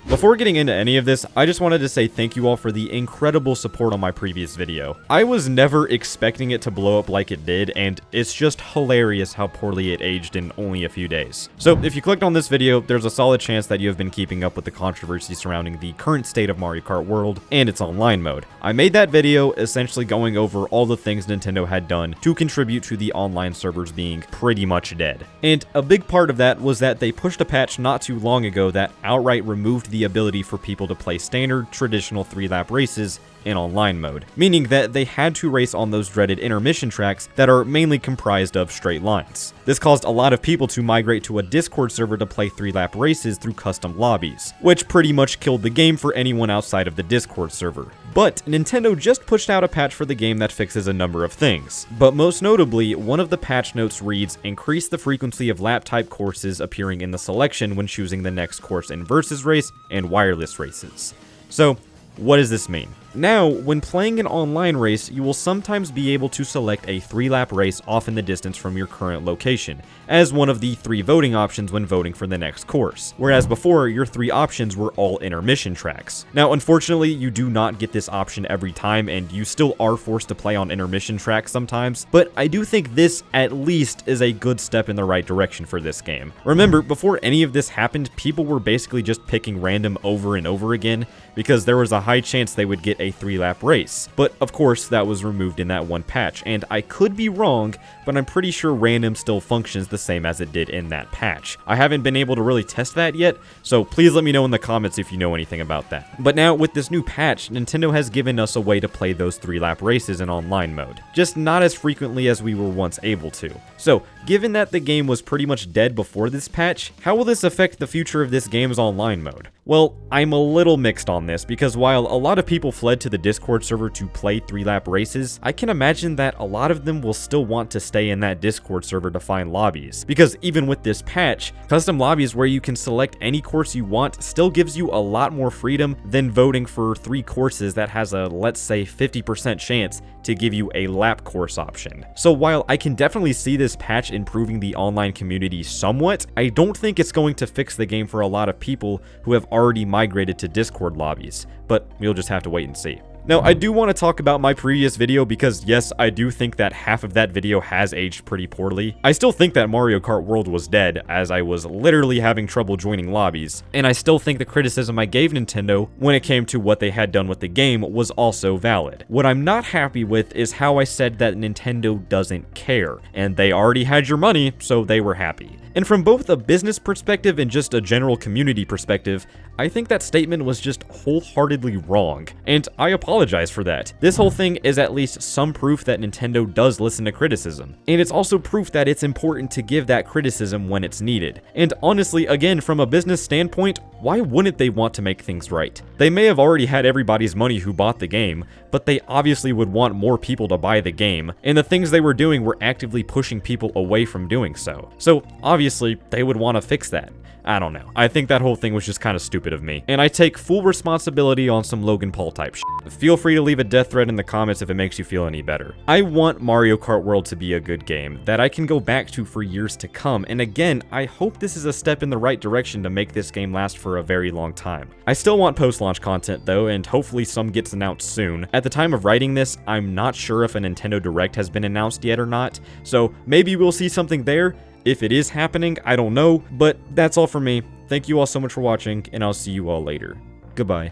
Before getting into any of this, I just wanted to say thank you all for the incredible support on my previous video. I was never expecting it to blow up like it did, and it's just hilarious how poorly it aged in only a few days. So if you clicked on this video, there's a solid chance that you have been keeping up with the controversy surrounding the current state of Mario Kart World and its online mode. I made that video essentially going over all the things Nintendo had done to contribute to the online servers being pretty much dead. And a big part of that was that they pushed a patch not too long ago that outright removed the ability for people to play standard, traditional 3-lap races in online mode, meaning that they had to race on those dreaded intermission tracks that are mainly comprised of straight lines. This caused a lot of people to migrate to a Discord server to play 3-lap races through custom lobbies, which pretty much killed the game for anyone outside of the Discord server. But Nintendo just pushed out a patch for the game that fixes a number of things. But most notably, one of the patch notes reads, increase the frequency of lap type courses appearing in the selection when choosing the next course in versus race and wireless races. So, what does this mean? Now, when playing an online race, you will sometimes be able to select a 3-lap race off in the distance from your current location, as one of the 3 voting options when voting for the next course, whereas before, your 3 options were all intermission tracks. Now, unfortunately, you do not get this option every time, and you still are forced to play on intermission tracks sometimes, but I do think this, at least, is a good step in the right direction for this game. Remember, before any of this happened, people were basically just picking random over and over again, because there was a high chance they would get a 3-lap race. But of course that was removed in that one patch, and I could be wrong, but I'm pretty sure random still functions the same as it did in that patch. I haven't been able to really test that yet, so please let me know in the comments if you know anything about that. But now with this new patch, Nintendo has given us a way to play those 3-lap races in online mode, just not as frequently as we were once able to. So given that the game was pretty much dead before this patch, how will this affect the future of this game's online mode? Well, I'm a little mixed on this, because while a lot of people fled to the Discord server to play 3-lap races, I can imagine that a lot of them will still want to stay in that Discord server to find lobbies, because even with this patch, custom lobbies where you can select any course you want still gives you a lot more freedom than voting for 3 courses that has a, let's say, 50% chance to give you a lap course option. So while I can definitely see this patch improving the online community somewhat, I don't think it's going to fix the game for a lot of people who have already migrated to Discord lobbies, but we'll just have to wait and see. Now, I do want to talk about my previous video because, yes, I do think that half of that video has aged pretty poorly. I still think that Mario Kart World was dead, as I was literally having trouble joining lobbies, and I still think the criticism I gave Nintendo when it came to what they had done with the game was also valid. What I'm not happy with is how I said that Nintendo doesn't care, and they already had your money, so they were happy. And from both a business perspective and just a general community perspective, I think that statement was just wholeheartedly wrong, and I apologize for that. This whole thing is at least some proof that Nintendo does listen to criticism, and it's also proof that it's important to give that criticism when it's needed. And honestly, again, from a business standpoint, why wouldn't they want to make things right? They may have already had everybody's money who bought the game, but they obviously would want more people to buy the game, and the things they were doing were actively pushing people away from doing so. So obviously, they would want to fix that. I don't know. I think that whole thing was just kind of stupid of me, and I take full responsibility on some Logan Paul type shit. Feel free to leave a death threat in the comments if it makes you feel any better. I want Mario Kart World to be a good game that I can go back to for years to come, and again, I hope this is a step in the right direction to make this game last for a very long time. I still want post-launch content though, and hopefully some gets announced soon. At the time of writing this, I'm not sure if a Nintendo Direct has been announced yet or not, so maybe we'll see something there. If it is happening, I don't know, but that's all for me. Thank you all so much for watching, and I'll see you all later. Goodbye.